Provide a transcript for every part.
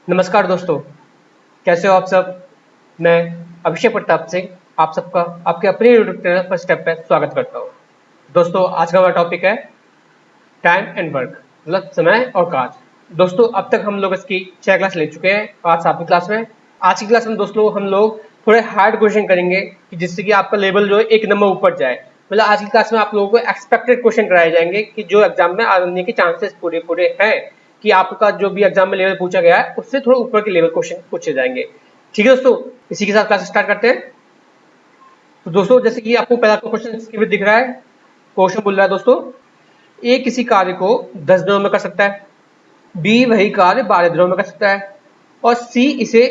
नमस्कार दोस्तों, कैसे हो आप सब। मैं अभिषेक प्रताप सिंह आप सबका आपके अपने यूट्यूब चैनल फर्स्ट स्टेप पे स्वागत करता हूँ। दोस्तों, आज का हमारा टॉपिक है टाइम एंड वर्क, मतलब समय और कार्य। दोस्तों, अब तक हम लोग इसकी 6 क्लास ले चुके हैं, आज 7वीं क्लास में। आज की क्लास में दोस्तों हम लोग थोड़े हार्ड क्वेश्चन करेंगे कि जिससे कि आपका लेवल जो है एक नंबर ऊपर जाए। मतलब आज की क्लास में आप लोगों को एक्सपेक्टेड क्वेश्चन कराए जाएंगे कि जो एग्जाम में आने के चांसेस पूरे पूरे हैं कि आपका जो भी एग्जाम में लेवल पूछा गया है उससे थोड़ा ऊपर के लेवल क्वेश्चन पूछे जाएंगे। ठीक है दोस्तों, इसी के साथ क्लास स्टार्ट करते हैं। तो दोस्तों, जैसे कि आपको पहला क्वेश्चन स्क्रीन पे दिख रहा है। क्वेश्चन बोल रहा है दोस्तों, ए किसी कार्य को 10 दिनों में कर सकता है, बी वही कार्य 12 दिनों में कर सकता है और सी इसे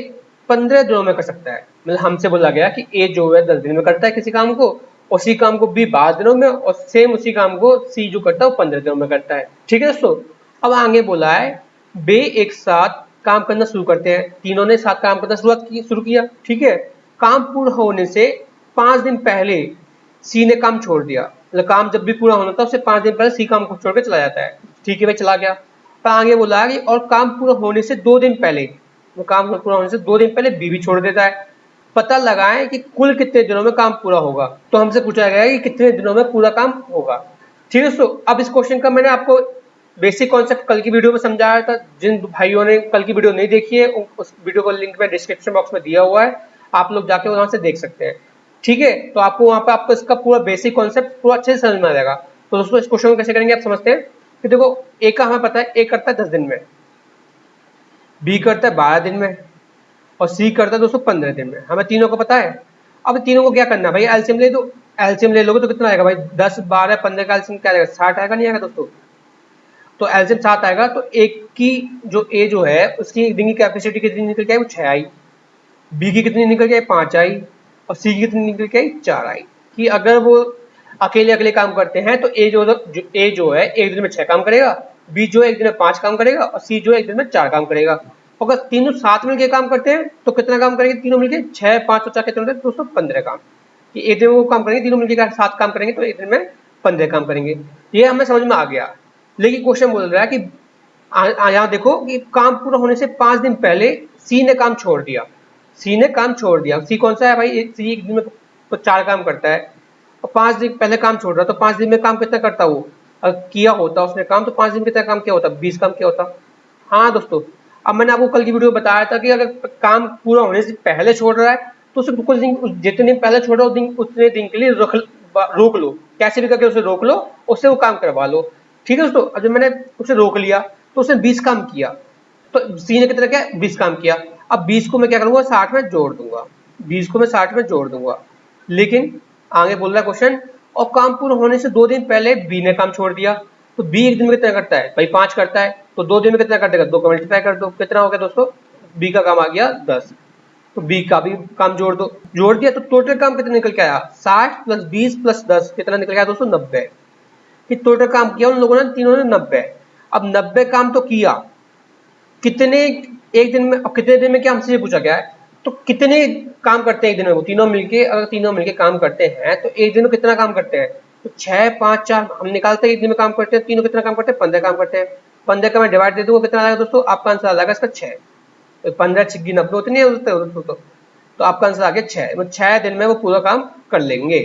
15 दिनों में कर सकता है। मतलब हमसे बोला गया कि ए जो है 10 दिन में करता है किसी काम को, उसी काम को बी 12 दिनों में, और सेम उसी काम को सी जो करता है वो 15 दिनों में करता है। ठीक है दोस्तों, अब आगे बोला है बे एक साथ काम करना शुरू करते हैं। तीनों ने साथ काम करना शुरू किया। ठीक है, काम पूरा होने से 5 दिन पहले सी ने काम छोड़ दिया। मतलब काम जब भी पूरा होना था उससे 5 दिन पहले सी काम को छोड़ के चला जाता है। ठीक है भाई, चला गया। पर आगे बोला कि और काम पूरा होने से 2 दिन पहले, वो काम पूरा होने से 2 दिन पहले बी भी छोड़ देता है। पता लगाएं कि कुल कितने दिनों में काम पूरा होगा। तो हमसे पूछा गया है कि कितने दिनों में पूरा काम होगा। ठीक है दोस्तों, अब इस क्वेश्चन का मैंने आपको बेसिक कॉन्सेप्ट कल की वीडियो में समझाया था। जिन भाइयों ने कल की वीडियो नहीं देखी है उस वीडियो का लिंक मैं डिस्क्रिप्शन बॉक्स में दिया हुआ है, आप लोग जाके वहां से देख सकते हैं। ठीक है, तो आपको वहां पे आपको इसका पूरा बेसिक कॉन्सेप्ट पूरा अच्छे से समझ में आ जाएगा। तो दोस्तों, इस क्वेश्चन को कैसे करेंगे आप समझते हैं कि देखो, ए का हमें पता है, ए करता है 10 दिन में, बी करता है 12 दिन में और सी करता है दोस्तों 15 दिन में। हमें तीनों को पता है। अब तीनों को क्या करना है भाई, एलसीएम ले दो। एलसीएम ले लोगे तो कितना आएगा भाई, 10 12 15 का एलसीएम क्या आएगा, 60 आएगा, नहीं आएगा दोस्तों। तो एलसीएम 7 आएगा, तो एक की जो ए जो है उसकी दिन की कैपेसिटी कितनी निकल के आई, वो 6 आई। बी की कितनी निकल के आई, 5 आई। और सी की कितनी निकल के आई, 4 आई। कि अगर वो अकेले अकेले काम करते हैं तो ए जो है एक दिन में 6 काम करेगा, बी जो है एक दिन में 5 काम करेगा और सी जो है एक दिन में 4 काम करेगा। अगर तीनों साथ मिलकर काम करते हैं तो कितना काम करेंगे, तीनों मिलकर 6 5 और 4 कितने होते हैं, 215 काम। कि एक दिन में वो काम करेंगे, तीनों मिलकर 7 काम करेंगे तो एक दिन में 15 काम करेंगे। ये हमें समझ में आ गया। लेकिन क्वेश्चन बोल रहा है कि यहाँ देखो कि काम पूरा होने से 5 दिन पहले सी ने काम छोड़ दिया। सी ने काम छोड़ दिया। सी कौन सा है भाई, सी एक दिन में तो 4 काम करता है और 5 दिन पहले काम छोड़ रहा, तो 5 दिन में काम कितना करता वो, अगर किया होता उसने काम, तो 5 दिन कितना काम किया होता, 20 काम किया होता। हाँ दोस्तों, अब मैंने आपको कल की वीडियो में बताया था कि अगर काम पूरा होने से पहले छोड़ रहा है तो उसे कुछ दिन, जितने दिन पहले छोड़ा उतने दिन के लिए रोक लो। कैसे भी करके उसे रोक लो, उससे वो काम करवा लो। ठीक है दोस्तों, अब जब मैंने उसे रोक लिया तो उसने 20 काम किया, तो सी ने कितना किया, 20 काम किया। अब 20 को मैं क्या करूंगा, 60 में जोड़ दूंगा। 20 को मैं 60 में जोड़ दूंगा। लेकिन आगे बोल रहा है क्वेश्चन, और काम पूरा होने से 2 दिन पहले बी ने काम छोड़ दिया। तो बी एक दिन में कितना करता है भाई, 5 करता है, तो 2 दिन में कितना कर देगा, 2 का मल्टीप्लाई कर दो, कितना हो गया दोस्तों, बी का काम आ गया 10। तो बी का भी काम जोड़ दो, जोड़ दिया तो टोटल काम कितना निकल के आया, 60 प्लस 20 प्लस 10 कितना निकल गया दोस्तों, 90। कि टोटल काम किया उन लोगों ने, तीनों ने 90। अब 90 काम तो किया, कितने एक दिन में, अब कितने दिन में क्या हमसे ये पूछा गया है, तो कितने काम करते हैं एक दिन में, वो तीनों मिलके, अगर तीनों मिलके काम करते हैं तो एक दिन में कितना काम करते हैं, तो 6 5 4 हम निकालते हैं, एक दिन में काम करते हैं तीनों, कितना काम करते हैं, 15 काम करते हैं। 15 का मैं डिवाइड दे दूंगा, कितना आएगा दोस्तों, आपका आंसर आ जाएगा इसका 6। 15 छिग्गी 90 होते नहीं होते, तो आपका आंसर आ गया 6। 6 दिन में वो पूरा काम कर लेंगे।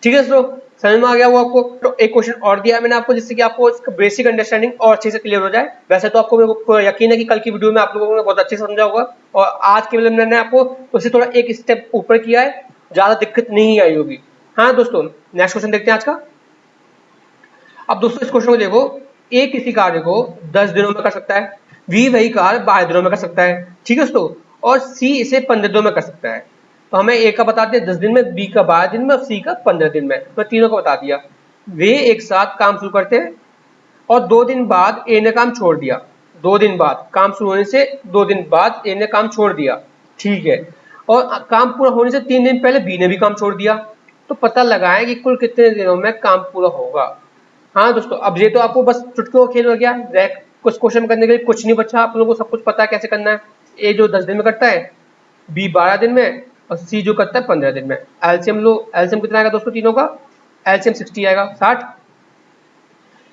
ठीक है दोस्तों, समझ में आ गया वो आपको। तो एक क्वेश्चन और दिया है मैंने आपको, जिससे कि आपको इसका बेसिक अंडरस्टैंडिंग और अच्छे से क्लियर हो जाए। वैसे तो आपको मेरे को यकीन है कि कल की वीडियो में आप लोगों ने बहुत अच्छे से समझा होगा, और आज के वीडियो में मैंने आपको उससे थोड़ा एक स्टेप ऊपर किया है, ज्यादा दिक्कत नहीं आई होगी। हाँ दोस्तों, नेक्स्ट क्वेश्चन देखते हैं आज का। अब दोस्तों, इस क्वेश्चन को देखो, ए किसी कार्य को 10 दिनों में कर सकता है, बी वही कार्य 12 दिनों में कर सकता है। ठीक है दोस्तों, और सी इसे 15 दिनों में कर सकता है। तो हमें ए का बता दिया 10 दिन में, बी का 12 दिन में और सी का 15 दिन में, तो तीनों को बता दिया। वे एक साथ काम शुरू करते हैं और 2 दिन बाद ए ने काम छोड़ दिया। 2 दिन बाद, काम शुरू होने से 2 दिन बाद ए ने काम छोड़ दिया। ठीक है, और काम पूरा होने से 3 दिन पहले बी ने भी काम छोड़ दिया। तो पता लगाएं कि कुल कितने दिनों में काम पूरा होगा। हाँ दोस्तों, अब ये तो आपको बस चुटकियों का खेल हो गया, कुछ क्वेश्चन करने के लिए कुछ नहीं बचा, आप लोगों को सब कुछ पता है कैसे करना है। ए जो 10 दिन में करता है, बी 12 दिन में और सी जो करता है 15 दिन में। एलसीएम लो, एलसीएम कितना आएगा दोस्तों तीनों का, एलसीएम 60 आएगा, 60।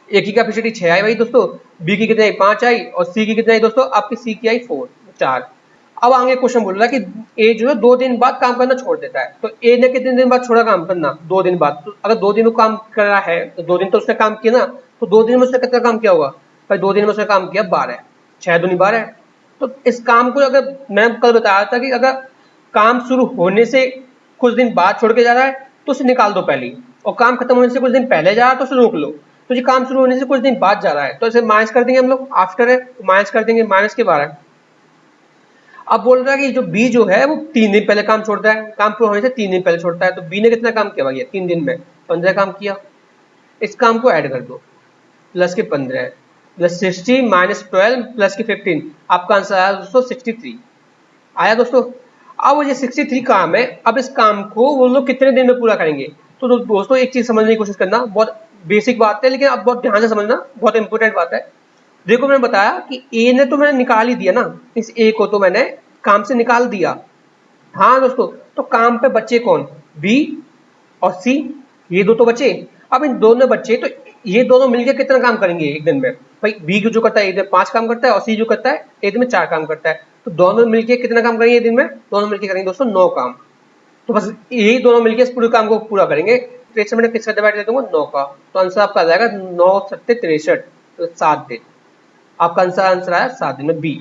ए की कैपेसिटी 6 आई भाई दोस्तों, बी की कितनी आई, 5 आई, और सी की कितनी आई दोस्तों, आपकी सी की आई 4, 4। अब आगे क्वेश्चन बोल रहा है कि ए जो है 2 दिन बाद काम करना छोड़ देता है, तो ए ने कितने दिन बाद छोड़ा काम करना? 2 दिन बाद। तो अगर 2 दिन वो काम कर रहा है तो 2 दिन तो उसने काम किया ना, तो 2 दिन में उसने कितना काम किया होगा भाई? 2 दिन में उसने काम किया 12, 6 दूनी 12। तो इस काम को अगर मैंने कल बताया था कि अगर काम शुरू होने से कुछ दिन बाद छोड़ के जा रहा है तो उसे निकाल दो पहले ही, और काम खत्म होने से कुछ दिन पहले जा रहा है तो उसे रोक लो। तो ये काम शुरू होने से कुछ दिन बाद जा रहा है तो इसे माइनस कर देंगे हम लोग, आफ्टर है तो माइनस कर देंगे, माइनस के 12। अब बोल रहा है कि जो बी जो है वो 3 दिन पहले काम छोड़ता है, काम पूरा होने से 3 दिन पहले छोड़ता है, तो बी ने कितना काम किया भैया? 3 दिन में 15 काम किया। इस काम को ऐड कर दो, प्लस के 15 प्लस 60 माइनस 12 प्लस के 15, आपका आंसर आया दोस्तों 63 आया दोस्तों। अब ये 63 काम है, अब इस काम को वो लोग कितने दिन में पूरा करेंगे? तो दोस्तों एक चीज समझने की कोशिश करना, बहुत बेसिक बात है लेकिन अब बहुत ध्यान से समझना, बहुत इंपॉर्टेंट बात है। देखो मैंने बताया कि ए ने तो मैंने निकाल ही दिया ना, इस ए को तो मैंने काम से निकाल दिया। हाँ दोस्तों, तो काम पे बचे कौन? बी और सी, ये दो तो बचे। अब इन दोनों बच्चे तो ये दोनों मिलकर कितना काम करेंगे एक दिन में? भाई बी जो करता है एक दिन 5 काम करता है और सी जो करता है एक दिन में 4 काम करता है, तो दोनों मिलकर कितना काम करेंगे एक दिन में? दोनों मिलकर करेंगे दोस्तों 9 काम। तो बस यही दोनों मिलकर इस पूरे काम को पूरा करेंगे। तो इससे मैंने किसका डिवाइड कर दूंगा? 9 का, तो आंसर आपका आ जाएगा 9 सत्ते 63, तो 7 दिन। आपका आंसर आया 7 दिन में बी।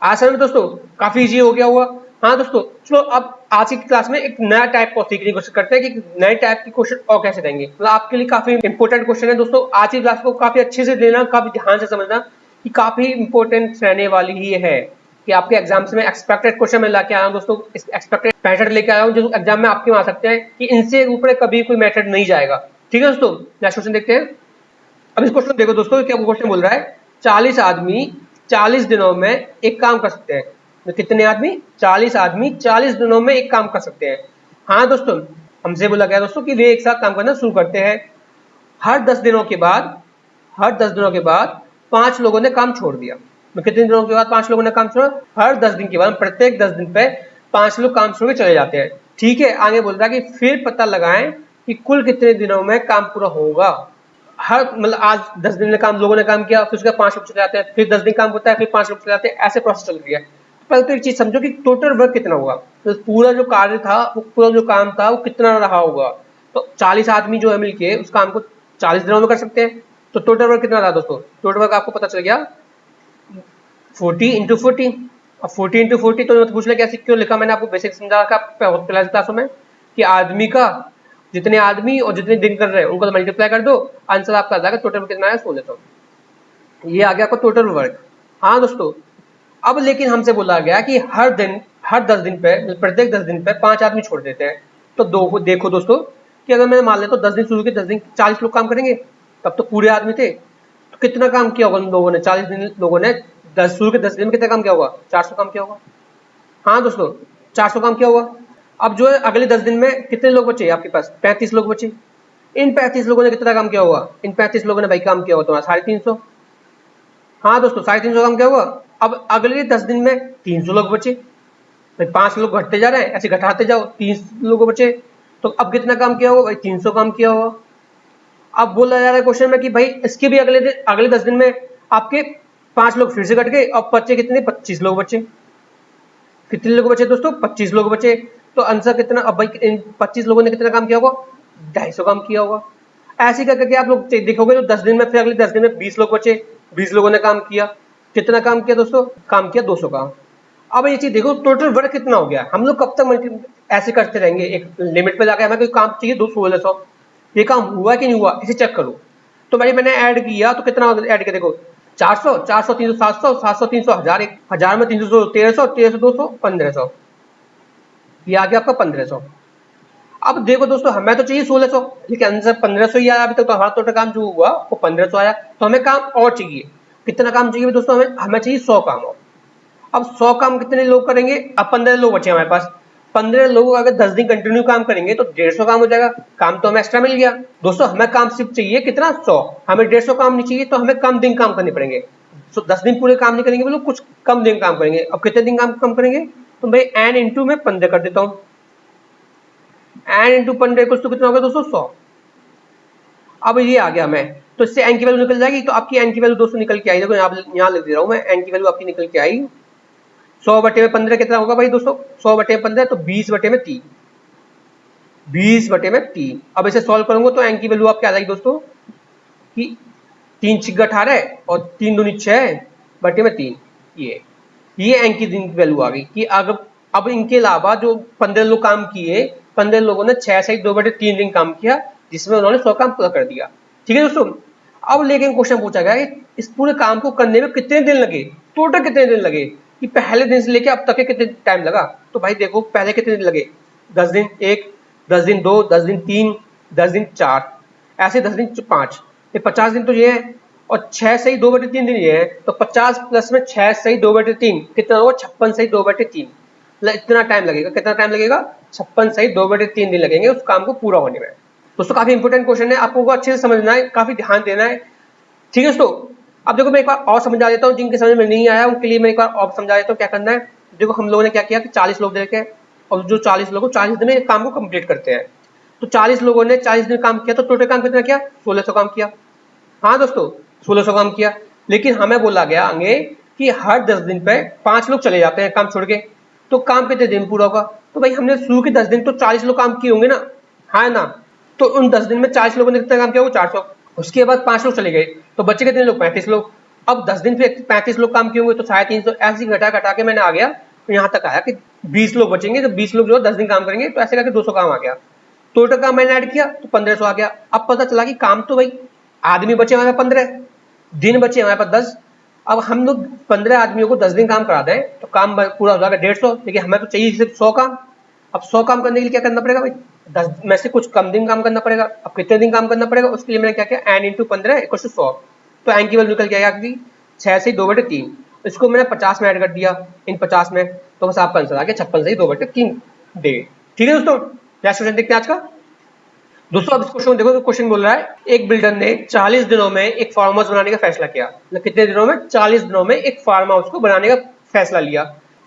आसान है दोस्तों, काफी इजी हो गया हुआ। हाँ दोस्तों, चलो अब आज की क्लास में एक नया टाइप को सीखने की कोशिश करते हैं कि नए टाइप की क्वेश्चन और कैसे देंगे। मतलब आपके लिए काफी इंपॉर्टेंट क्वेश्चन है दोस्तों, आज की क्लास को काफी अच्छे से लेना, काफी ध्यान से समझना कि काफी इंपॉर्टेंट रहने वाली ही है कि आपके एग्जाम्स में एक्सपेक्टेड क्वेश्चन में लेके आया हूँ दोस्तों, एक्सपेक्टेड पैटर्न लेके आया हूँ जो एग्जाम में आपके आ सकते हैं कि इनसे ऊपर कभी कोई मेथड नहीं जाएगा। ठीक है दोस्तों, नेक्स्ट क्वेश्चन देखते हैं। अब इस क्वेश्चन देखो दोस्तों, क्या क्वेश्चन बोल रहा है 40 आदमी 40 दिनों में एक काम कर सकते हैं। तो कितने आदमी? 40 आदमी 40 दिनों में एक काम कर सकते हैं। हाँ दोस्तों, हमसे बोला गया दोस्तों कि वे एक साथ काम करना शुरू करते हैं। हर 10 दिनों के बाद, हर 10 दिनों के बाद 5 लोगों ने काम छोड़ दिया। तो कितने दिनों के बाद 5 लोगों ने काम छोड़ा? हर 10 दिन के बाद, प्रत्येक 10 दिन पे 5 लोग काम छोड़ के चले जाते हैं। ठीक है, आगे बोल रहा है कि फिर पता लगाएं कि कुल कितने दिनों में काम पूरा होगा। हर मतलब आज 10 दिन में काम लोगों ने काम किया, फिर उसके 5 लोग चले जाते हैं, फिर 10 दिन काम होता है, फिर 5 लोग चले जाते हैं, ऐसे प्रोसेस चल रही है। पहले तो एक चीज समझो कि टोटल वर्क कितना होगा, तो पूरा जो कार्य था, वो पूरा जो काम था वो कितना रहा होगा। तो 40 आदमी जो है मिलके उस काम को 40 दिनों में कर सकते हैं, तो टोटल वर्क कितना रहा दोस्तों? टोटल वर्क आपको पता चल गया 40 इंटू 40। अब 40 इंटू 40 तो पूछ ले कैसे क्यों लिखा, मैंने आपको बेसिक समझा रखा क्लास क्लासों में कि आदमी का जितने आदमी और जितने दिन कर रहे हैं उनको तो मल्टीप्लाई कर दो, आंसर आपका आ जाएगा टोटल वर्क कितना है 1600। ये आ गया आपका टोटल वर्क। हाँ दोस्तों, अब लेकिन हमसे बोला गया कि हर दिन, हर 10 दिन पे, प्रत्येक 10 दिन पे 5 आदमी छोड़ देते हैं। तो देखो दोस्तों कि अगर मैं मान लेता हूँ 10 दिन शुरू के 10 दिन 40 लोग काम करेंगे, तब तो पूरे आदमी थे, तो कितना काम किया होगा उन लोगों ने? 40 दिन लोगों ने 10 शुरू के 10 दिन में कितना काम किया होगा? 400 काम किया होगा। हाँ दोस्तों, 400 काम किया होगा। अब जो है अगले 10 दिन में कितने लोग बचे आपके पास? 35 लोग बचे। इन 35 लोगों ने कितना काम किया होगा? इन 35 लोगों ने भाई काम किया होगा तुम्हारा 350। हाँ दोस्तों, 350 काम किया होगा। अब अगले 10 दिन में 300 लोग बचे, भाई 5 लोग घटते जा रहे हैं, ऐसे घटाते जाओ, 30 लोग बचे, तो अब कितना काम किया होगा भाई? 300 काम किया होगा। अब बोला जा रहा है क्वेश्चन में कि भाई इसके भी अगले 10 दिन में आपके 5 लोग फिर से घट गए और बचे कितने? 25 लोग बचे। कितने लोग बचे दोस्तों? 25 लोग बचे। तो आंसर कितना? अब भाई इन 25 लोगों ने कितना काम किया होगा? 250 काम किया होगा। ऐसे करके आप लोग देखोगे तो 10 दिन में, फिर अगले 10 दिन में 20 लोग बचे, 20 लोगों ने काम किया। कितना काम किया दोस्तों? काम किया 200 काम। अब ये चीज देखो टोटल वर्क कितना हो गया। हम लोग कब तक ऐसे करते रहेंगे? एक लिमिट पे जाकर हमें कोई काम चाहिए 1600, ये काम हुआ कि नहीं हुआ इसे चेक करो। तो भाई मैंने ऐड किया तो कितना ऐड किया देखो, 400, 400 300 700, 700 300 1000, 1000 में 300 1300, 1300 200 1500, ये आ गया आपका 1500। अब देखो दोस्तों, हमें तो चाहिए 1600, लेकिन आंसर 1500 ही आया अभी तक, तो हमारा टोटल काम जो हुआ वो 1500 आया। तो हमें काम और चाहिए, कितना काम चाहिए दोस्तों? हमें चाहिए 100 काम और। अब 100 काम कितने लोग करेंगे? अब 15 लोग बचे हमारे पास। 15 लोग अगर 10 दिन कंटिन्यू काम करेंगे तो 150 काम हो जाएगा। काम तो हमें एक्स्ट्रा मिल गया दोस्तों। हमें काम सिर्फ चाहिए कितना? 100। हमें 150 काम नहीं चाहिए, तो हमें कम दिन काम करने पड़ेंगे। तो 10 दिन पूरे काम नहीं करेंगे, बोलो कुछ कम दिन काम करेंगे। अब कितने दिन काम कम करेंगे? तो भाई एन इंटू में 15 कर देता हूँ। एन इंटू 15 कुछ तो कितना होगा दोस्तों? 100। अब ये आ गया मैं, तो इससे एन की वैल्यू निकल जाएगी। तो आपकी एन की वैल्यू दोस्तों निकल के आई, देखो यहाँ लिख दे रहा हूँ मैं, एन की वैल्यू आपकी निकल के आई 100/15 कितना होगा भाई दोस्तों? 100/15 तो 20/3, 20/3। अब इसे सॉल्व करूंगा तो एन की वैल्यू आप क्या आ जाएगी दोस्तों कि 3 छिक 18 और 3 दूनी 6/3। ये एन की वैल्यू आ गई कि अगर अब इनके अलावा जो 15 लोग काम किए, 15 लोगों ने 6 से 2/3 दिन काम किया, जिसमें उन्होंने 100 काम पूरा कर दिया। ठीक है दोस्तों, अब लेकिन क्वेश्चन पूछा गया कि इस पूरे काम को करने में कितने दिन लगे, टोटल कितने दिन लगे, कि पहले दिन से लेके अब तक के कितने टाइम लगा। तो भाई देखो पहले कितने दिन लगे, 10 दिन 1, 10 दिन 2, 10 दिन 3, 10 दिन 4, ऐसे 10 दिन 5, ये 50 दिन तो ये है, और 6 से ही 2/3 दिन ये है, तो 50 प्लस में 6 से ही 2/3 कितना होगा, 56 से ही 2/3। इतना टाइम लगेगा, कितना टाइम लगेगा, 56 से ही 2/3 दिन लगेंगे उस काम को पूरा होने में। दोस्तों काफी इंपॉर्टेंट क्वेश्चन है, आपको अच्छे से समझना है, काफी ध्यान देना है। ठीक है दोस्तों, अब देखो मैं एक बार और समझा देता हूँ, जिनके समझ में नहीं आया उनके लिए मैं एक बार और समझा देता हूँ क्या करना है। देखो हम लोगों ने क्या किया कि 40 लोग देखे, और जो 40 लोग 40 दिन में काम को कंप्लीट करते हैं, तो 40 लोगों ने 40 दिन काम किया, तो टोटल काम कितना किया, 1600 काम किया। हाँ दोस्तों 1600 काम किया, लेकिन हमें बोला गया आगे कि हर 10 दिन पे 5 लोग चले जाते हैं काम छोड़ के, तो काम कितने दिन पूरा होगा। तो भाई हमने शुरू के 10 दिन तो 40 लोग काम किए होंगे ना, हाँ ना, तो उन 10 दिन में 40 लोगों ने कितना काम किया, वो 400। उसके बाद 5 लोग चले गए, तो बचे कितने लोग, 35 लोग। अब 10 दिन पे 35 लोग काम किए होंगे, तो 350, ऐसे ही घटा घटा के मैंने आ गया, तो यहाँ तक आया कि 20 लोग बचेंगे, तो 20 लोग जो 10 दिन काम करेंगे, तो ऐसे करके 200 काम आ गया। टोटल काम मैंने ऐड किया तो 1500 आ गया। अब पता चला कि काम तो भाई आदमी बचे हमारे 15, दिन बचे हमारे पास 10। अब हम लोग 15 आदमियों को 10 दिन काम करा दें तो काम पूरा हो जाएगा 150, लेकिन हमें तो चाहिए सिर्फ 100 काम। अब 100 काम करने के लिए क्या करना पड़ेगा भाई, 10 में से कुछ कम दिन काम करना पड़ेगा। अब कितने दिन काम करना पड़ेगा, उसके लिए मैंने क्या किया, n × 15 = 100। तो n की वैल्यू निकल के आएगा कि 6 से 2/3, इसको मैंने 50 में ऐड कर दिया इन 50 में, तो बस आपका आंसर आ गया 56 से 2/3 डे। ठीक है दोस्तों, नेक्स्ट क्वेश्चन देखते हैं आज का। दोस्तों अब इस क्वेश्चन देखो, तो क्वेश्चन बोल रहा है एक बिल्डर ने 40 दिनों में एक फार्म हाउस बनाने का फैसला किया। मतलब कितने दिनों में, 40 दिनों में एक फार्म हाउस को बनाने का फैसला लिया।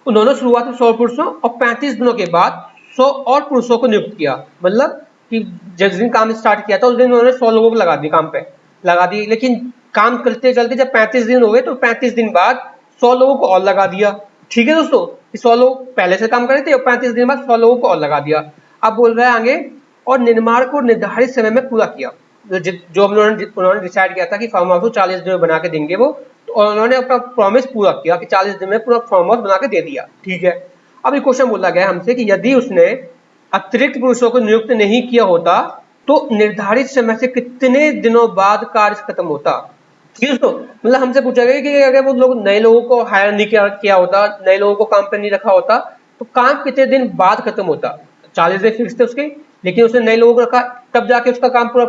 उन्होंने शुरुआत में 100 पुरुषों और 35 दिनों के बाद 100 और पुरुषों को नियुक्त किया। मतलब कि जिस दिन काम स्टार्ट किया था उस दिन उन्होंने 100 लोगों को लगा दिए, काम पे लगा दिए, लेकिन काम करते चलते जब 35 दिन हो गए तो 35 दिन बाद 100 लोगों को और लगा दिया। ठीक है दोस्तों, 100 लोग पहले से काम कर रहे थे और 35 दिन बाद 100 लोगों को और लगा दिया। अब बोल रहा है आगे, और निर्माण को निर्धारित समय में पूरा किया। जो उन्होंने डिसाइड किया था कि फार्म हाउस को 40 दिन में बना के देंगे वो, तो उन्होंने अपना प्रॉमिस पूरा किया कि 40 दिन में पूरा फार्म हाउस बना के दे दिया। ठीक है, अब ये क्वेश्चन बोला गया हमसे कि यदि उसने अतिरिक्त पुरुषों को नियुक्त नहीं किया होता तो निर्धारित समय से कितने दिनों बाद कार्य खत्म होता। ठीक है दोस्तों, मतलब हमसे पूछा गया कि अगर वो लोग नए लोगों को हायर नहीं किया होता, नए लोगों को काम पे नहीं रखा होता, तो काम कितने दिन बाद खत्म होता। 40 दिन फिक्स थे उसके, लेकिन उसने नए लोगों को रखा, तब जाके उसका काम पूरा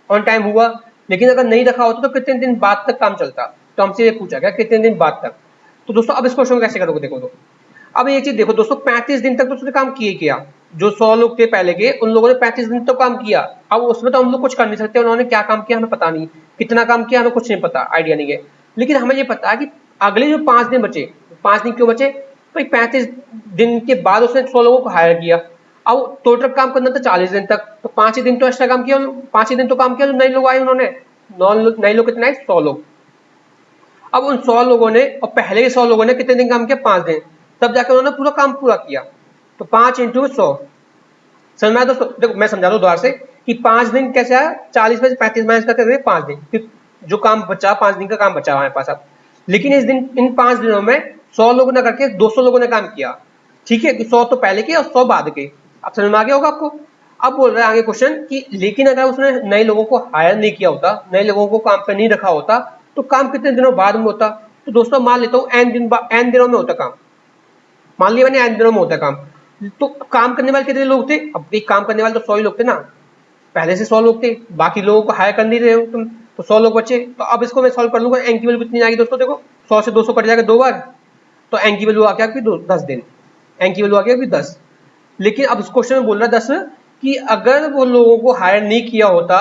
ऑन टाइम हुआ। लेकिन अगर नहीं रखा होता तो कितने दिन बाद तक काम चलता, तो हमसे ये पूछा गया कितने दिन बाद तक। तो दोस्तों अब इस क्वेश्चन को कैसे करोगे, देखो तो अब ये चीज देखो दोस्तों, 35 दिन तक तो उसने काम किया। जो 100 लोग थे पहले के, उन लोगों ने 35 दिन तक काम किया। अब उसमें तो हम लोग कुछ कर नहीं सकते, उन्होंने क्या काम किया हमें पता नहीं, कितना काम किया हमें कुछ नहीं पता, आइडिया नहीं है। लेकिन हमें ये पता है कि अगले जो 5 दिन बचे, 5 दिन क्यों बचे, भाई 35 दिन के बाद उसने 100 लोगों को हायर किया। अब टोटल काम करना था 40 दिन तक, तो 5 ही दिन तो एक्स्ट्रा काम किया, 5 ही दिन तो काम किया, जो नए लोग आए उन्होंने, नए लोग कितने आए, 100 लोग। अब उन 100 लोगों ने और पहले के 100 लोगों ने कितने दिन काम किया, 5 दिन, तब जाकर उन्होंने पूरा काम पूरा किया। तो 5 × 100, समझ में आया दोस्तों। देखो मैं समझा दूं दोबारा से कि 5 दिन कैसे आया, 40 में से 35 माइनस करके 5 दिन, जो काम बचा 5 दिन का काम बचा हमारे पास अब। लेकिन इन 5 दिनों में 100 लोगों ने करके 200 लोगों ने काम किया। ठीक है, 100 तो पहले के और 100 बाद के। अब समझ में आ गया होगा आपको। अब बोल रहा है आगे क्वेश्चन कि लेकिन अगर उसने नए लोगों को हायर नहीं किया होता, नए लोगों को काम पे नहीं रखा होता, तो काम कितने दिनों बाद में होता। तो दोस्तों मान लेता हूँ n दिनों में होता काम, मान लिया मैंने n दिनों में होता काम। तो काम करने वाले कितने लोग थे, अब एक काम करने वाले तो 100 ही लोग थे ना, पहले से 100 लोग थे, बाकी लोगों को हायर कर नहीं रहे हो तुम, तो 100 लोग बचे। तो अब इसको मैं सॉल्व कर लूंगा, n की वैल्यू कितनी आएगी दोस्तों, देखो 100 से 200 कट जाएगा 2 बार, तो n की वैल्यू आ गया कि 10 दिन, n की वैल्यू आ गया कि 10। लेकिन अब इस क्वेश्चन में बोल रहा है 10 कि अगर वो लोगों को हायर नहीं किया होता,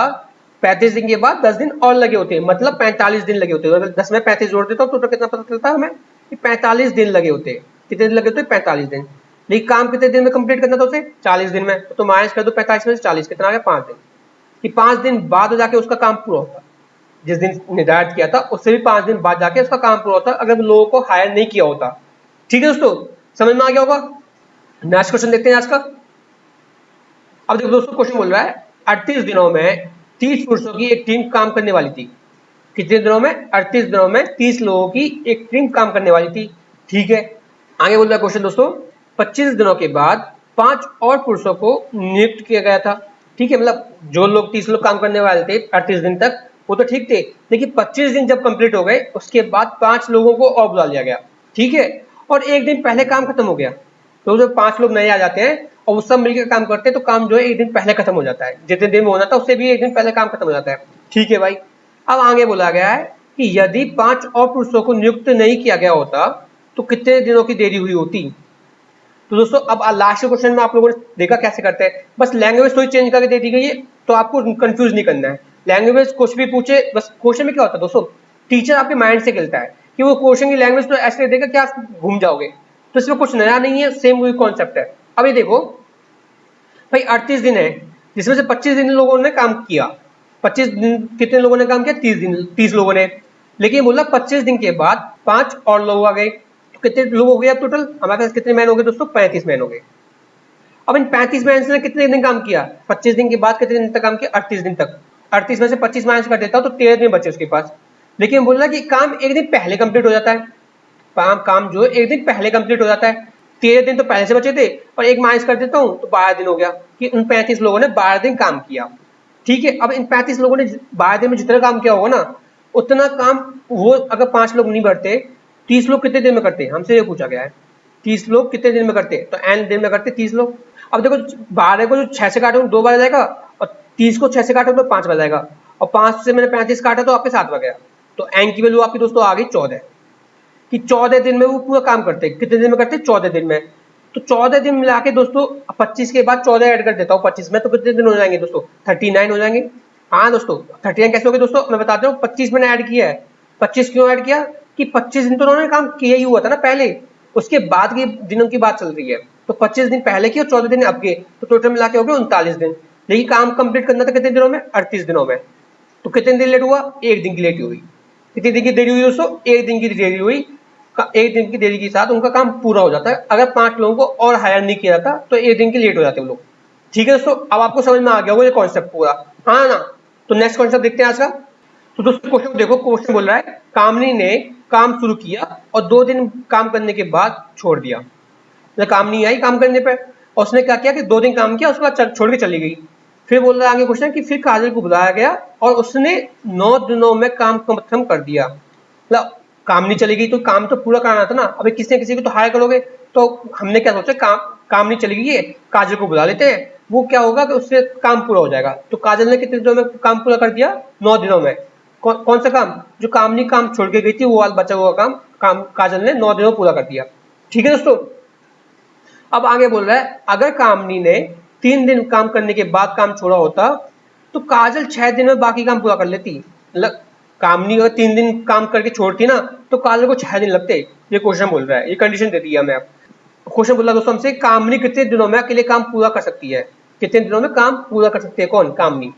35 दिन के बाद 10 दिन और लगे होते, मतलब 45 दिन लगे होते। अगर 10 में 35 जोड़ देता हूँ तो कितना पता चलता है हमें कि 45 दिन लगे होते। कितने दिन लगे होते, 45 दिन। लेकिन काम कितने दिन में कंप्लीट करना था उसे, 40 दिन में। तो माइनस कर दो 45 में से 40, कितना आ गया, 5 दिन। कि 5 दिन बाद जाके उसका काम पूरा होता, जिस दिन निर्धारित किया था उससे भी 5 दिन बाद जाके उसका काम पूरा होता, अगर लोगों को हायर नहीं किया होता। ठीक है दोस्तों, समझ में आ गया होगा। नेक्स्ट क्वेश्चन देखते हैं आज का। अब देखो दोस्तों, क्वेश्चन बोल रहा है 38 दिनों में 30 पुरुषों की एक टीम काम करने वाली थी। कितने दिनों में? 38 दिनों में 30 लोगों की एक टीम काम करने वाली थी। ठीक है, आगे बोल रहा है क्वेश्चन दोस्तों, 25 दिनों के बाद 5 और पुरुषों को नियुक्त किया गया था। ठीक है, मतलब जो लोग 30 लोग काम करने वाले थे 38 दिन तक वो तो ठीक थे, लेकिन 25 दिन जब कंप्लीट हो गए उसके बाद 5 लोगों को और बुला लिया गया। ठीक है, और एक दिन पहले काम खत्म हो गया। तो जो 5 लोग नए आ जाते हैं और वो सब मिलकर काम करते हैं तो काम जो है एक दिन पहले खत्म हो जाता है, जितने दिन में होना था उससे भी एक दिन पहले काम खत्म हो जाता है। ठीक है भाई, अब आगे बोला गया है कि यदि 5 और पुरुषों को नियुक्त नहीं किया गया होता तो कितने दिनों की देरी हुई होती। तो दोस्तों अब लास्ट क्वेश्चन में आप लोगों ने देखा कैसे करते हैं, बस लैंग्वेज थोड़ी चेंज करके दे दी गई है तो आपको कंफ्यूज नहीं करना है। लैंग्वेज कुछ भी पूछे, बस क्वेश्चन में क्या होता है दोस्तों, टीचर आपके माइंड से खेलता है कि वो क्वेश्चन की लैंग्वेज तो ऐसे देगा कि आप घूम जाओगे, तो इसमें कुछ नया नहीं है, सेम वही कॉन्सेप्ट है। अब ये देखो भाई 38 दिन है जिसमें से 25 दिन लोगों ने काम किया। 25 दिन कितने लोगों ने काम किया? 30 दिन, 30 लोगों ने। लेकिन बोला 25 दिन के बाद 5 और लोग आ गए, तो कितने लोग हो गए अब टोटल हमारे पास? कितने मैन हो गए दोस्तों? 35 मैन हो गए। अब इन 35 मैन ने कितने दिन काम किया? 25 दिन के बाद कितने दिन तक काम किया? 38 दिन तक। 38 में से 25 माइनस कर देता हूं तो 13 दिन बचे उसके पास। लेकिन बोला कि काम एक दिन पहले कंप्लीट हो जाता है, काम जो एक दिन पहले कंप्लीट हो जाता है। 13 दिन तो पहले से बचे थे और एक माइनस कर देता हूं तो 12 दिन हो गया कि उन 35 लोगों ने 12 दिन काम किया। ठीक है, अब इन 35 लोगों ने 12 दिन में जितना काम किया होगा ना उतना काम वो अगर 5 लोग नहीं बढ़ते 30 लोग कितने दिन में करते? हमसे ये पूछा गया है 30 लोग कितने दिन में करते? तो n दिन में करते 30 लोग। अब देखो 12 को जो 6 से काटो 2 बार जाएगा और 30 को 6 से काटो तो 5 बार जाएगा और 5 से मैंने 35 काटा तो आपके 7 बार गया। तो n की वैल्यू आपकी दोस्तों आ गई 14 कि 14 दिन में वो पूरा काम करते हैं। कितने दिन में करते हैं? 14 दिन में। तो 14 दिन मिला के दोस्तों 25 के बाद 14 ऐड कर देता हूँ 25 में, तो कितने दिन हो जाएंगे दोस्तों? 39 हो जाएंगे। हाँ दोस्तों 39 कैसे हो गए दोस्तों? मैं बताता हूँ, 25 मैंने ऐड किया है। 25 क्यों ऐड किया कि 25 दिन तो उन्होंने काम किया ही हुआ था ना पहले, उसके बाद के दिनों की बात चल रही है। तो 25 दिन पहले की और 14 दिन अब के, तो टोटल मिला के हो गए 39 दिन। लेकिन काम कंप्लीट करना था कितने दिनों में? 38 दिनों में। तो कितने दिन लेट हुआ? एक दिन की लेट हुई। कितनी दिन की देरी हुई दोस्तों? एक दिन की देरी हुई। एक दिन की देरी के साथ उनका काम पूरा हो जाता है। अगर 5 लोगों को और हायर नहीं किया जाता तो एक दिन की लेट हो जाते वो लोग। ठीक है दोस्तों, अब आपको समझ में आ गया होगा ये कॉन्सेप्ट पूरा, हाँ ना। तो नेक्स्ट कॉन्सेप्ट देखते हैं आज का। तो दोस्तों क्वेश्चन देखो, क्वेश्चन बोल रहा है कामनी ने काम शुरू किया और 2 दिन काम करने के बाद छोड़ दिया। मतलब कामनी आई काम करने पे और उसने क्या किया कि 2 दिन काम किया उसके बाद छोड़ के चली गई। फिर बोल रहा है आगे क्वेश्चन कि फिर काजल को बुलाया गया और उसने 9 दिनों में काम खत्म कर दिया। मतलब काम नहीं चली गई तो काम तो पूरा कराना था ना। अभी किसी न किसी को तो हायर करोगे, तो हमने क्या सोचा काम नहीं चली गई है, काजल को बुला लेते हैं, वो क्या होगा कि उससे काम पूरा हो जाएगा। तो काजल ने कितने दिनों में काम पूरा कर दिया? 9 दिनों में। कौन सा काम? जो कामनी काम छोड़ के गई थी वो वाला बचा हुआ काम काजल ने 9 दिनों में पूरा कर दिया। ठीक है दोस्तों, अब आगे बोल रहा है अगर कामनी ने 3 दिन काम करने के बाद काम छोड़ा होता तो काजल 6 दिन में बाकी काम पूरा कर लेती। मतलब कामनी अगर 3 दिन काम करके छोड़ती ना तो काजल को 6 दिन लगते। ये क्वेश्चन बोल रहा है, ये कंडीशन दे दी है हमें। क्वेश्चन बोला दोस्तों हमसे कामनी कितने दिनों में अकेले काम पूरा कर सकती है? कितने दिनों में काम पूरा कर सकती है? कौन? कामनी।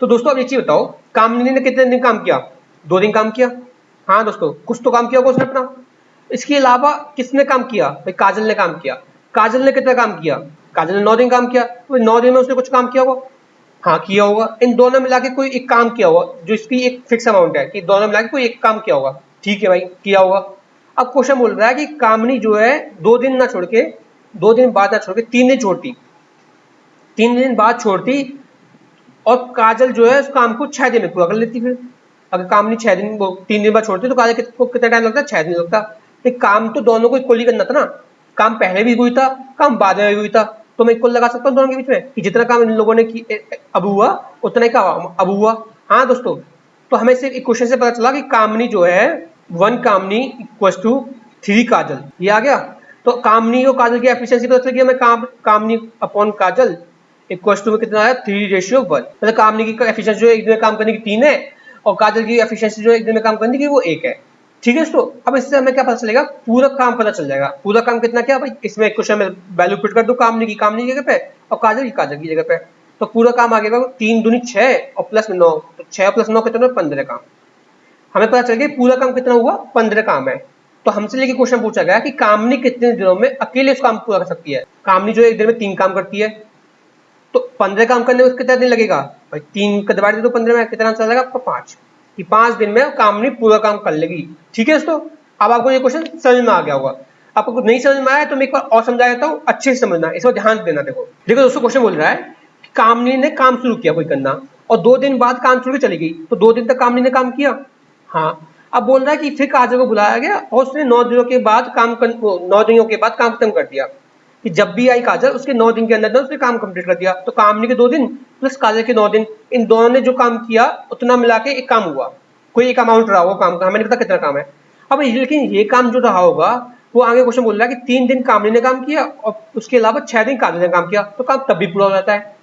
तो दोस्तों अब एक चीज बताओ, कामनी ने कितने दिन काम किया? 2 दिन काम किया। हाँ दोस्तों, कुछ तो काम किया होगा उसने अपना। इसके अलावा किसने काम किया? भाई काजल ने काम किया। काजल ने कितना काम किया? काजल ने 9 दिन काम किया। तो 9 दिन में उसने कुछ काम किया होगा। हाँ किया होगा। इन दोनों मिला के कोई एक काम किया होगा जो इसकी एक फिक्स अमाउंट है कि दोनों मिला के कोई एक काम किया होगा। ठीक है भाई, किया होगा। अब क्वेश्चन बोल रहा है कि कामनी जो है 2 दिन ना छोड़ के, 2 दिन बाद ना छोड़ के 3 दिन छोड़ती, 3 दिन बाद छोड़ती और काजल जो है उस काम को 6 दिन में पूरा कर लेती। फिर अगर कामनी 6 दिन 3 दिन बाद छोड़ती तो काजल को कितना टाइम लगता? 6 दिन लगता। तो काम तो दोनों को इक्वली करना था ना, काम पहले भी हुई था, काम बाद में भी हुई था, तो मैं इक्वल लगा सकता हूँ दोनों के बीच में कि जितना काम इन लोगों ने अब हुआ उतना ही काम अब हुआ। हाँ दोस्तों, तो हमें से क्वेश्चन से पता चला कि कामनी जो है 1 कामनी इक्वल टू 3 काजल, ये आ गया। तो कामनी और काजल की एफिशिएंसी पता चल गई हमें, कामनी अपॉन काजल इक्वल टू में कितना है? 3:1। मतलब कामनी की एफिशिएंसी जो एक दिन में काम करने की 3 है और काजल की एफिशिएंसी जो एक दिन में काम करने की वो 1 है। ठीक है दोस्तों, अब इससे हमें क्या पता चलेगा? पूरा काम पता चल जाएगा। पूरा काम कितना क्या भाई, इसमें क्वेश्चन में वैल्यू फिट कर दो कामनी की जगह पे और काजल की जगह पे। तो पूरा काम आ गया 3 दूनी 6 और प्लस 9, तो 6 प्लस 9 कितना? 15 काम। हमें पता चल गया पूरा काम कितना हुआ? 15 काम है। तो हमसे लेके क्वेश्चन पूछा गया कि कामनी कितने दिनों में अकेले उस काम पूरा कर सकती है। कामनी जो एक दिन में 3 काम करती है, तो 15 काम करने में कितना दिन लगेगा भाई, 3 का डिवाइड दे दो 15 में, कितना आंसर आएगा आपका 5, कि 5 दिन में कामनी पूरा काम कर लेगी। ठीक है दोस्तों, अब आपको ये क्वेश्चन समझ में आ गया होगा। आपको कुछ नहीं समझ में आया तो मैं एक बार और समझा देता हूँ, अच्छे से समझना, इस पर ध्यान देना। देखो देखो दोस्तों, क्वेश्चन बोल रहा है कि कामनी ने काम शुरू किया कोई करना, और 2 दिन बाद काम छोड़ के चली गई, तो 2 दिन तक कामनी ने काम किया। हाँ, अब बोल रहा है कि फिर काजल को बुलाया गया और उसने 9 दिनों के बाद 9 दिनों के बाद काम खत्म कर दिया, कि जब भी आई काजल उसके 9 दिन के अंदर उसने काम कंप्लीट कर दिया। तो कामनी के 2 दिन प्लस काजल के 9 दिन, इन दोनों ने जो काम किया उतना मिला के एक काम हुआ, कोई एक अमाउंट रहा होगा काम का, हमें नहीं पता कितना काम है। अब लेकिन ये काम जो रहा होगा वो आगे क्वेश्चन बोल रहा है कि 3 दिन कामनी ने काम किया और उसके अलावा 6 दिन काजल ने काम किया, तो काम तब भी पूरा हो जाता है।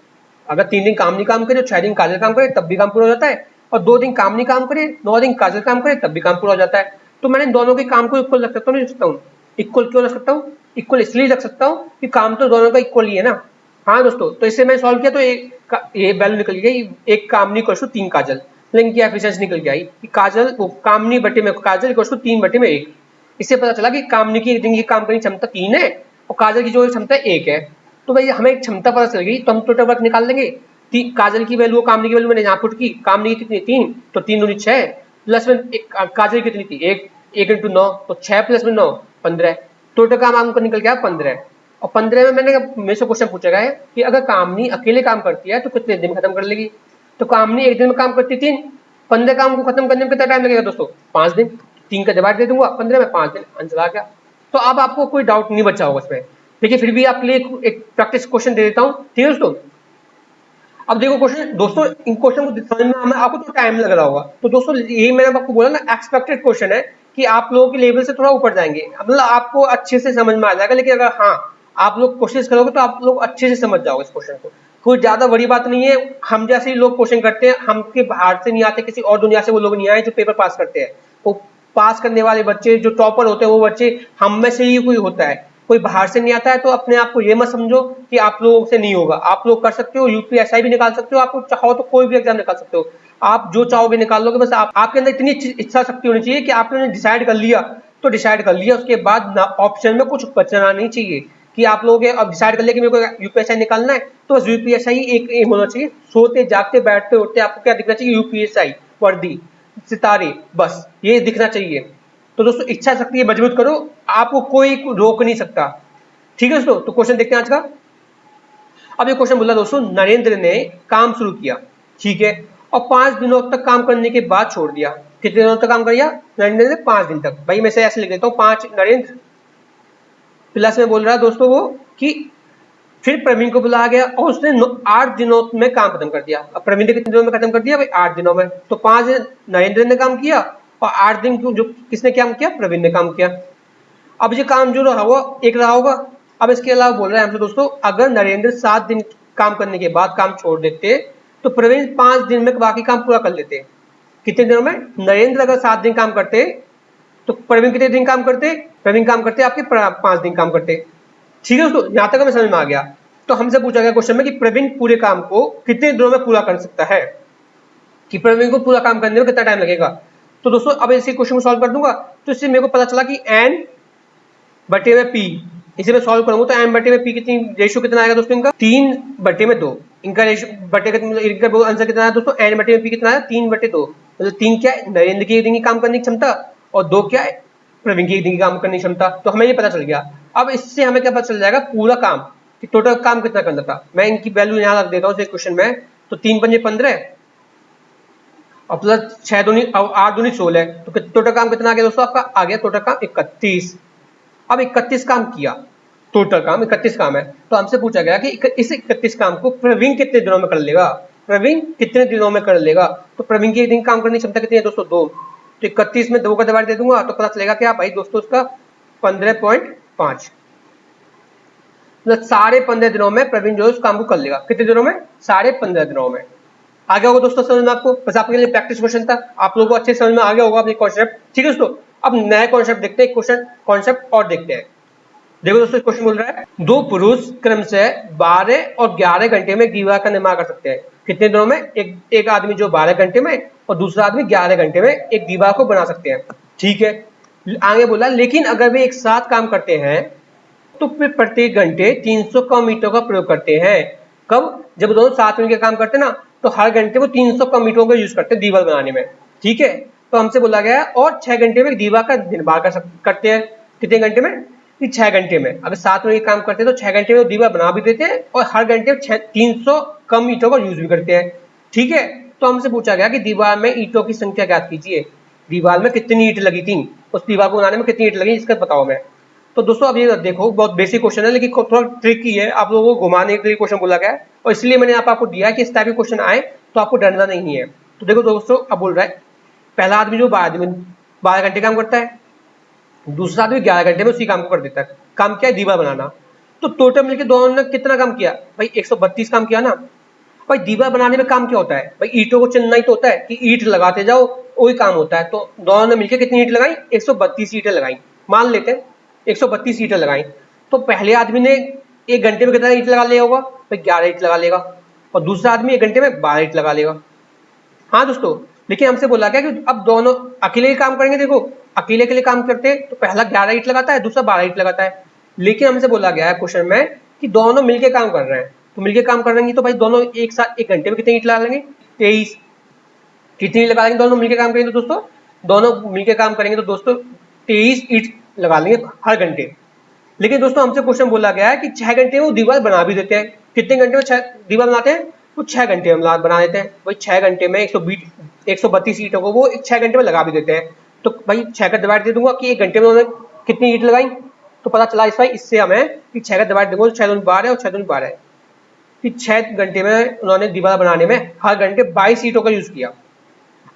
अगर 3 दिन कामनी काम करे, 6 दिन काजल काम करे, तब भी काम पूरा हो जाता है। और 2 दिन कामनी काम करे, 9 दिन काजल काम करे, तब भी काम पूरा हो जाता है। तो मैंने दोनों के काम को इक्वल रख सकता हूँ, नहीं रख सकता हूँ? इक्वल क्यों रख सकता हूँ? इक्वल इसलिए रख सकता हूँ कि काम तो दोनों का इक्वल ही है ना। हाँ दोस्तों, तो इससे मैं सॉल्व किया तो ये वैल्यू निकल गई, एक कामनी इक्वल टू 3 काजल। लेकिन क्या एफिशिएंसी निकल के आई कि काजल वो कामनी बटे में काजल इक्वल टू 3 बटे में 1। इससे पता चला कि कामनी की एक दिन की काम करने की क्षमता 3 है और काजल की जो क्षमता 1 है। तो भाई हमें एक क्षमता पता चल गई, तो हम टोटल वर्क निकाल लेंगे। काजल की वैल्यू कामनी की वैल्यू मैंने यहाँ पुट की, कामनी की कितनी 3, तो 3 दूनी 6, प्लस में काजल कितनी थी 1, 1 इंटू 9, तो 6 प्लस में 9 15। टोटल काम आपको निकल गया 15। और 15 में मेरे से क्वेश्चन पूछा गया है कि अगर कामनी अकेले काम करती है तो कितने दिन में खत्म कर लेगी। तो कामनी एक दिन में काम करती 3, 15 काम को खत्म करने में कितना टाइम लगेगा दोस्तों, 5 दिन। 3 का डिवाइड दे दूंगा 15 में, 5 दिन, आंसर आ गया। तो अब आपको कोई डाउट नहीं बचा होगा इसमें। देखिए फिर भी आपके लिए एक प्रैक्टिस क्वेश्चन दे देता हूँ, ठीक है दोस्तों। अब देखो क्वेश्चन दोस्तों, इन क्वेश्चन को समझ में आपको तो टाइम लग रहा होगा, तो दोस्तों यही मैंने आपको बोला ना, एक्सपेक्टेड क्वेश्चन है कि आप लोगों के लेवल से थोड़ा ऊपर जाएंगे, मतलब आपको अच्छे से समझ में आ जाएगा। लेकिन अगर हाँ आप लोग कोशिश करोगे तो आप लोग अच्छे से समझ जाओगे इस क्वेश्चन को। कोई ज्यादा बड़ी बात नहीं है, हम जैसे ही लोग क्वेश्चन करते हैं, हम के बाहर से नहीं आते, किसी और दुनिया से वो लोग नहीं आए जो पेपर पास करते हैं। वो पास करने वाले बच्चे जो टॉपर होते हैं वो बच्चे हम में से ही कोई होता है, कोई बाहर से नहीं आता है। तो अपने आप को ये मत समझो कि आप लोगों से नहीं होगा, आप लोग कर सकते हो, यूपीएसआई भी निकाल सकते हो, आप लोग चाहो तो कोई भी एग्जाम निकाल सकते हो, आप जो चाहोगे निकाल लोगे। बस आपके अंदर इतनी इच्छा शक्ति होनी चाहिए कि आपने डिसाइड कर लिया तो डिसाइड कर लिया, उसके बाद ऑप्शन में कुछ बचना नहीं चाहिए कि आप लोग अब डिसाइड कर लिया कि मेरे को यूपीएसआई निकालना है, तो बस यूपीएसआई एक एम होना चाहिए। सोते जागते बैठते उठते आपको क्या दिखना चाहिए, यूपीएसआई वर्दी सितारे, बस ये दिखना चाहिए। तो दोस्तों इच्छा शक्ति मजबूत करो, आपको कोई रोक नहीं सकता। ठीक है दोस्तों, तो क्वेश्चन देखते हैं आज का। अब ये क्वेश्चन बोला दोस्तों, नरेंद्र ने काम शुरू किया, ठीक है, और 5 दिनों तक काम करने के बाद छोड़ दिया। कितने दिनों तक काम किया नरेंद्र ने? 5 दिन तक। भाई मैं से ऐसे लिख देता हूँ, 5 नरेंद्र, प्लस में बोल रहा है दोस्तों वो कि फिर प्रवीण को बुलाया गया और उसने 8 दिनों में काम खत्म कर दिया। अब प्रवीण ने कितने दिनों में खत्म कर दिया भाई? 8 दिनों में। तो 5 दिन नरेंद्र ने काम किया और 8 दिन जो किसने काम किया? प्रवीण ने काम किया। अब ये काम जो रहा हुआ एक रहा होगा। अब इसके अलावा बोल रहे हैं हमसे दोस्तों, अगर नरेंद्र 7 दिन काम करने के बाद काम छोड़ देते तो प्रवीण 5 दिन में बाकी काम पूरा कर लेते। कितने दिनों में? नरेंद्र अगर 7 दिन काम करते तो प्रवीण कितने दिन काम करते? प्रवीण काम करते आपके 5 दिन काम करते। ठीक है दोस्तों, यहां तक हमें समझ में आ गया। तो हमसे पूछा गया क्वेश्चन में कि प्रवीण पूरे काम को कितने दिनों में पूरा कर सकता है, कि प्रवीण को पूरा काम करने में कितना टाइम लगेगा। तो दोस्तों अब इसी क्वेश्चन को सॉल्व कर दूंगा, तो इससे मेरे को पता चला कि एन बटे में पी, इसे मैं सॉल्व करूंगा तो एन बटे में पी कितनी रेशियो कितना आएगा दोस्तों इनका? 3 बटे में 2। इनका रेशियो बटे का इनका आंसर कितना है दोस्तों? एन बटे में पी कितना है? 3 बटे 2। मतलब 3 क्या है? नरेंद्र की एक दिन की काम करने की क्षमता, और 2 क्या है? प्रवीण की एक दिन की काम करने की क्षमता। तो हमें ये पता चल गया। अब इससे हमें क्या पता चल जाएगा? पूरा काम कि टोटल काम कितना करना था। मैं इनकी वैल्यू यहाँ रख देता हूँ इस क्वेश्चन में। तो 3 पंजे 15 और प्लस 6 दूनी 8 दूनी 16, तो टोटल काम कितना आ गया दोस्तों? आपका आ गया टोटल काम 31। अब 31 काम किया, टोटल काम 31 काम है। तो हमसे पूछा गया कि इस 31 काम को प्रवीण कितने दिनों में कर लेगा? प्रवीण कितने दिनों में कर लेगा? तो प्रवीण की एक दिन काम करने की क्षमता कितनी है दोस्तों? 2। तो 31 में 2 का डिवाइड दे दूंगा तो पता चलेगा क्या भाई दोस्तों? उसका 15.5, मतलब 15.5 दिनों में प्रवीण जो है उस काम को कर लेगा। कितने दिनों में? 15.5 दिनों में। आ गया होगा दोस्तों समझ में आपको? बस आपके लिए प्रैक्टिस क्वेश्चन था, आप लोगों को अच्छे समझ में आ गया होगा अपने कॉन्सेप्ट। ठीक है दोस्तों, अब नया कॉन्सेप्ट देखते हैं, क्वेश्चन कॉन्सेप्ट और देखते हैं। देखो दोस्तों क्वेश्चन बोल रहा है, 2 पुरुष क्रम से 12 और 11 घंटे में दीवार का निर्माण कर सकते हैं। कितने दिनों में? एक आदमी जो 12 घंटे में और दूसरा आदमी 11 घंटे में एक दीवार को बना सकते हैं। ठीक है, आगे बोला लेकिन अगर वे एक साथ काम करते हैं तो फिर प्रत्येक घंटे 300 कम ईंटों का प्रयोग करते हैं। कब? जब दोनों साथ मिलकर काम करते हैं ना, तो हर घंटे वो 300 कम ईंटों का यूज करते हैं दीवार बनाने में। ठीक है, तो हमसे बोला गया है और 6 घंटे में दीवार का निर्माण करते हैं। कितने घंटे में? 6 घंटे में। अगर साथ में काम करते हैं तो 6 घंटे में वो दीवार बना भी देते हैं और हर घंटे 300 कम ईंटों का यूज भी करते हैं। ठीक है, तो हमसे पूछा गया कि दीवार में ईंटों की संख्या ज्ञात कीजिए। दीवार में कितनी ईंट लगी थी, उस दीवार को बनाने में कितनी ईंट लगी इसका बताओ मैं। तो दोस्तों अब ये देखो, बहुत बेसिक क्वेश्चन है लेकिन थोड़ा ट्रिकी है, आप लोगों को घुमाने के लिए क्वेश्चन बोला गया है और इसलिए मैंने आपको दिया है कि इस टाइप के क्वेश्चन आए तो आपको डरना नहीं है। तो देखो दोस्तों, अब बोल रहा है पहला आदमी जो 12 घंटे काम करता है, दूसरा आदमी 11 घंटे में उसी काम को कर देता है। काम क्या है? दीवार बनाना। तो टोटल मिलकर दोनों ने कितना काम किया भाई? 132 काम किया ना। भाई दीवार बनाने में काम क्या होता है भाई? ईंटों को चुनना ही तो होता है कि ईंट लगाते जाओ, वही काम होता है। तो दोनों ने मिलकर कितनी ईंट लगाई? 132 ईंटें लगाई। मान लेते हैं 132 ईंटें लगाई। तो पहले आदमी ने 1 घंटे में कितना ईंट लगा लिया होगा भाई? 11 ईंट लगा लेगा। और दूसरा आदमी 1 घंटे में 12 ईंट लगा लेगा। हाँ दोस्तों, लेकिन हमसे बोला गया कि अब दोनों अकेले ही काम करेंगे। देखो, अकेले के लिए काम करते हैं तो पहला 11 ईंट लगाता है, दूसरा 12 ईंट लगाता है। लेकिन हमसे बोला गया है क्वेश्चन में कि दोनों मिलके काम कर रहे हैं। तो मिलके काम कर रहे हैं तो भाई दोनों एक साथ 1 घंटे में कितनी ईंट लगा लेंगे? 23। कितनी लगा लेंगे दोनों मिलके काम करेंगे तो दोस्तों? दोनों मिलके काम करेंगे तो दोस्तों 23 ईंट लगा लेंगे हर घंटे। लेकिन दोस्तों हमसे क्वेश्चन बोला गया है कि 6 घंटे में वो दीवार बना भी देते हैं। कितने घंटे में दीवार बनाते हैं? वो 6 घंटे में बना देते हैं। भाई 6 घंटे में 132 ईंटों को वो 6 घंटे में लगा भी देते हैं। तो भाई 6 का डिवाइड दे दूंगा कि 1 घंटे में उन्होंने कितनी ईंट लगाई। तो पता चला इससे हमें कि 6 का डिवाइड दूंगा तो 6 दूनी 12 है और 6 दूनी 12 है कि 6 घंटे में उन्होंने दीवार बनाने में हर घंटे 22 ईंटों का यूज किया।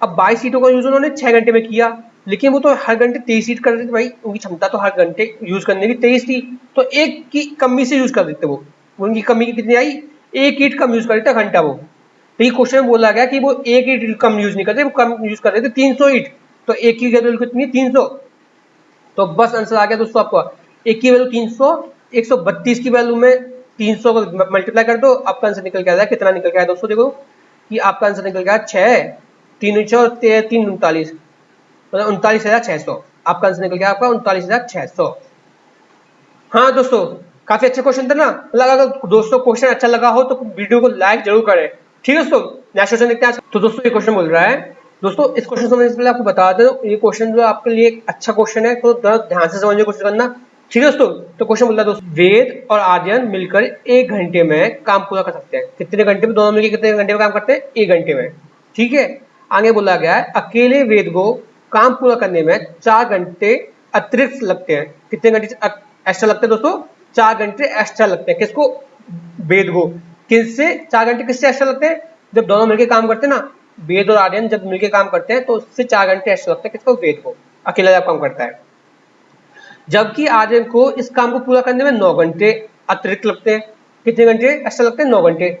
अब 22 ईंटों का यूज उन्होंने 6 घंटे में किया, लेकिन वो तो हर घंटे 23 ईंट कर देते। भाई उनकी क्षमता तो हर घंटे यूज करने की 23 थी, तो एक की कमी से यूज कर देते वो। उनकी कमी कितनी आई? 1 ईंट कम यूज कर देते घंटा वो। तो ये क्वेश्चन बोला गया कि वो 1 ईंट कम यूज नहीं करते, वो कम यूज कर देते 300 ईंट। तो एक की वैल्यू कितनी? 300। तो बस आंसर आ गया दोस्तों आपको। एक की वैल्यू 300, 132 की वैल्यू में 300 को मल्टीप्लाई कर दो, आपका आंसर निकल के आ जाए। कितना निकल के आया दोस्तों? देखो कि आपका आंसर निकल गया 6, 3 और 3 39, मतलब 39,600। आपका आंसर निकल गया आपका 39,600। हाँ दोस्तों, काफी अच्छा क्वेश्चन था ना। लगा अगर दोस्तों क्वेश्चन अच्छा लगा हो तो वीडियो को लाइक जरूर करें। ठीक है दोस्तों, नेक्स्ट क्वेश्चन देखते हैं। तो दोस्तों ये क्वेश्चन बोल रहा है, दोस्तों इस क्वेश्चन समझने से पहले आपको बता दें ये क्वेश्चन जो आपके लिए एक अच्छा क्वेश्चन है, तो ध्यान से समझने की कोशिश करना। ठीक है दोस्तों, तो क्वेश्चन बोल रहा है दोस्तों, वेद और आर्यन मिलकर 1 घंटे में काम पूरा कर सकते हैं। कितने घंटे में? दोनों मिलकर कितने घंटे में काम करते हैं? 1 घंटे में। ठीक है, आगे बोला गया है अकेले वेद को काम पूरा करने में 4 घंटे अतिरिक्त लगते हैं। कितने घंटे एक्स्ट्रा लगते हैं दोस्तों? 4 घंटे एक्स्ट्रा लगते हैं। किसको? वेद को। किससे 4 घंटे किससे एक्स्ट्रा लगते हैं? जब दोनों मिलकर काम करते हैं ना, वेद और आर्यन जब मिलकर काम करते हैं तो उससे 4 घंटे एक्स्ट्रा लगते हैं। किसको? वेद को। अकेला जब काम करता है। जबकि आर्यन को इस काम को पूरा करने में 9 घंटे अतिरिक्त लगते हैं। कितने घंटे एक्स्ट्रा लगते हैं? 9 घंटे।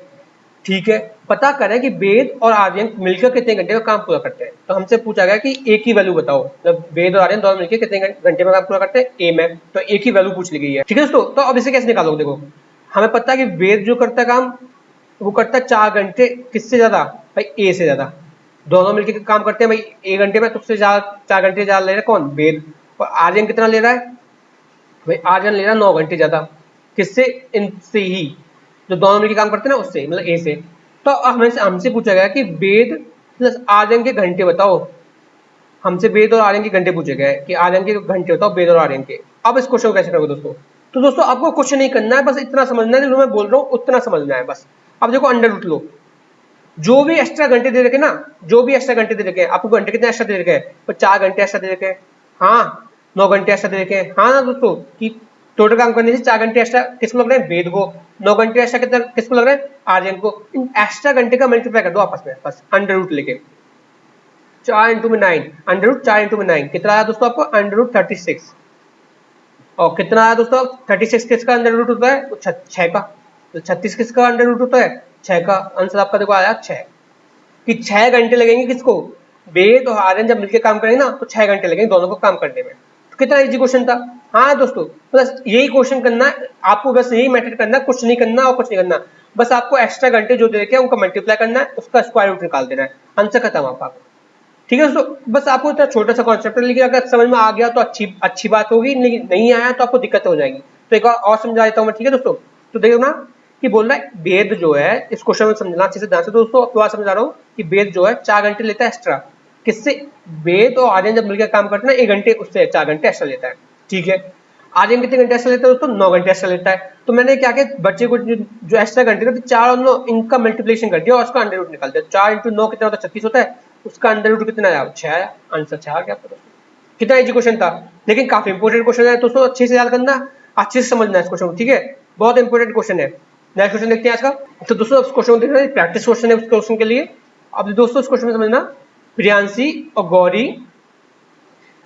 ठीक है, पता करें कि वेद और आर्यन मिलकर कितने घंटे का काम पूरा करते हैं। तो हमसे पूछा गया कि ए की वैल्यू बताओ, जब वेद और आर्यन दोनों मिलकर कितने घंटे में काम पूरा करते हैं? ए में। तो ए की वैल्यू पूछ ली गई है। ठीक है दोस्तों, तो अब इसे कैसे निकालोगे? देखो, हमें पता है कि वेद जो करता है काम, वो करता है 4 घंटे। किससे ज्यादा? भाई ए से ज्यादा। दोनों मिलकर काम करते हैं भाई 1 घंटे में, तो उससे 4 घंटे ज्यादा ले रहा है कौन? वेद। और आर्यन कितना ले रहा है भाई? आर्यन ले रहा है 9 घंटे ज्यादा। किससे? इनसे ही, जो दोनों मिलकर काम करते हैं ना, उससे, मतलब ए से। तो हमसे पूछा गया कि वेद प्लस आर्यन के घंटे बताओ। हमसे वेद और आर्यन के घंटे पूछे गए कि आर्यन के घंटे बताओ वेद और आर्यन के। अब इस क्वेश्चन को कैसे करोगे दोस्तों? तो दोस्तों आपको क्वेश्चन नहीं करना है, बस इतना समझना है जो मैं बोल रहा हूँ उतना समझना है बस। अब देखो, अंडर रूट लो। जो भी एक्स्ट्रा घंटे दे रखे ना, जो भी एक्स्ट्रा घंटे दे रखे हैं, आपको घंटे कितने एक्स्ट्रा दे रखे हैं? तो 4 घंटे एक्स्ट्रा दे रखे हैं। हाँ, 9 घंटे एक्स्ट्रा दे रखे हैं। हाँ ना दोस्तों, कि टोटल काम करने से 4 घंटे एक्स्ट्रा किसको लग रहे हैं? वेद को। 9 घंटे एक्स्ट्रा कितना किसको लग रहा है? आर्यन को। इन एक्स्ट्रा घंटे का मल्टीप्लाई कर दो आपस में, बस अंडर रूट लेके। 4 इंटू में 9, अंडर रूट 4 इंटू में 9 कितना आया दोस्तों आपको? Under root 36। और कितना आया दोस्तों? 36 किसका अंडर रूट होता है? 6 का। तो 36 किसका अंडर रूट होता है? 6 का। आंसर आपका देखो आया 6। कि 6 घंटे लगेंगे किसको? वेद और आर्यन जब मिलकर काम करेंगे ना, तो 6 घंटे लगेंगे दोनों को काम करने में। तो कितना इजी क्वेश्चन था। हाँ दोस्तों, बस यही क्वेश्चन करना है आपको, बस यही मेथड करना है, कुछ नहीं करना और कुछ नहीं करना। बस आपको एक्स्ट्रा घंटे जो दे रखे हैं उनका मल्टीप्लाई करना है, उसका स्क्वायर रूट निकाल देना है, आंसर खत्म आपका। ठीक है दोस्तों, बस आपको इतना छोटा सा कॉन्सेप्ट है, लेकिन अगर समझ में आ गया तो अच्छी बात होगी, लेकिन नहीं आया तो आपको दिक्कत हो जाएगी। तो एक बार और समझा देता हूँ मैं, ठीक है दोस्तों। तो देखो ना कि बोल रहा है वेद जो है, इस क्वेश्चन में समझना अच्छे से ध्यान से दोस्तों, अब बात समझा रहा हूँ कि वेद जो है 4 घंटे लेता है एक्स्ट्रा। किससे? वेद और आर्यन जब मिलकर काम करते हैं ना 1 घंटे, उससे 4 घंटे एक्स्ट्रा लेता है। ठीक है, आर्यन कितने घंटे एक्स्ट्रा लेता है दोस्तों? 9 घंटे एक्स्ट्रा लेता है। तो मैंने क्या किया, बच्चे को जो एक्स्ट्रा घंटे थे 4 और 9 इनका मल्टीप्लिकेशन कर दिया और उसका अंडर रूट निकाल दिया। 4 इंटू 9 कितना होता है? 36 होता है। उसका अंडर रूट कितना आया? 6 आया। आंसर 6 आ गया आपका दोस्तों। कितना इजी क्वेश्चन था, लेकिन काफी इंपोर्टेंट क्वेश्चन है दोस्तों, अच्छे से याद करना, अच्छे से समझना है इस क्वेश्चन को, ठीक है। बहुत इंपोर्टेंट क्वेश्चन है। नेक्स्ट क्वेश्चन देखते हैं आज का। तो दोस्तों इस क्वेश्चन को देखना, प्रैक्टिस क्वेश्चन है उस क्वेश्चन के लिए। अब दोस्तों इस क्वेश्चन में समझना, प्रियांशी और गौरी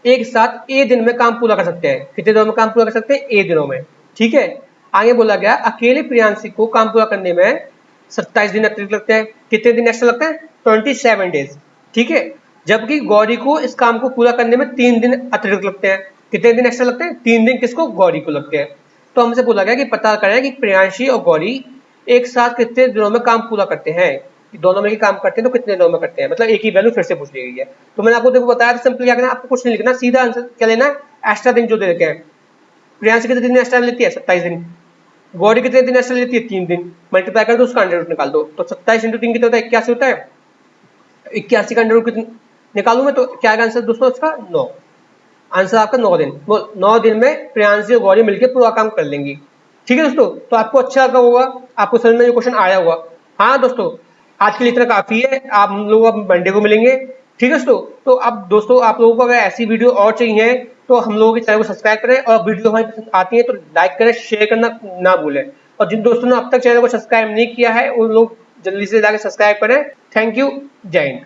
एक साथ ए दिन में काम पूरा कर सकते हैं। कितने दिनों में काम पूरा कर सकते हैं? ए दिनों में। ठीक है, आगे बोला गया अकेले प्रियांशी को काम पूरा करने में 27 दिन अतिरिक्त लगते हैं। कितने दिन एक्स्ट्रा लगते हैं? 27 डेज। ठीक है, जबकि गौरी को इस काम को पूरा करने में 3 दिन अतिरिक्त लगते हैं। कितने दिन एक्स्ट्रा लगते हैं? 3 दिन किसको? गौरी को लगते हैं। तो हमसे बोला गया कि पता करें कि प्रियांशी और गौरी एक साथ कितने दिनों में काम पूरा करते हैं। दोनों में काम करते हैं तो कितने दिनों में करते हैं, मतलब एक ही वैल्यू फिर से पूछ ली गई है। तो मैंने आपको देखो बताया था, सिंपल क्या करना, आपको कुछ नहीं लिखना, सीधा आंसर क्या लेना है, एक्स्ट्रा दिन जो दे रखे हैं। प्रियांशी कितने दिन एक्स्ट्रा लेती है? 27 दिन। गौरी कितने दिन एक्स्ट्रा लेती है? 3 दिन। मल्टीप्लाई कर दो, उसका अंडर रूट निकाल दो। तो 27 इंटू 3 कितना होता है? 81 होता है। 81 का अंडर रूट निकालू मैं तो क्या आंसर दोस्तों इसका? 9। आंसर आपका 9 दिन। वो 9 दिन में प्रियांशी और गौरी मिलकर पूरा काम कर लेंगी। ठीक है दोस्तों, तो आपको अच्छा लगा होगा, आपको समझ में ये क्वेश्चन आया होगा। हाँ दोस्तों, आज के लिए इतना काफी है, आप हम लोग अब मंडे को मिलेंगे। ठीक है दोस्तों, तो अब दोस्तों आप लोगों को अगर ऐसी वीडियो और चाहिए तो हम लोगों के चैनल को सब्सक्राइब करें, और वीडियो हमारी पसंद आती है तो लाइक करें, शेयर करना ना भूलें। और जिन दोस्तों ने अब तक चैनल को सब्सक्राइब नहीं किया है उन लोग जल्दी से जाकर सब्सक्राइब करें। थैंक यू, जय हिंद।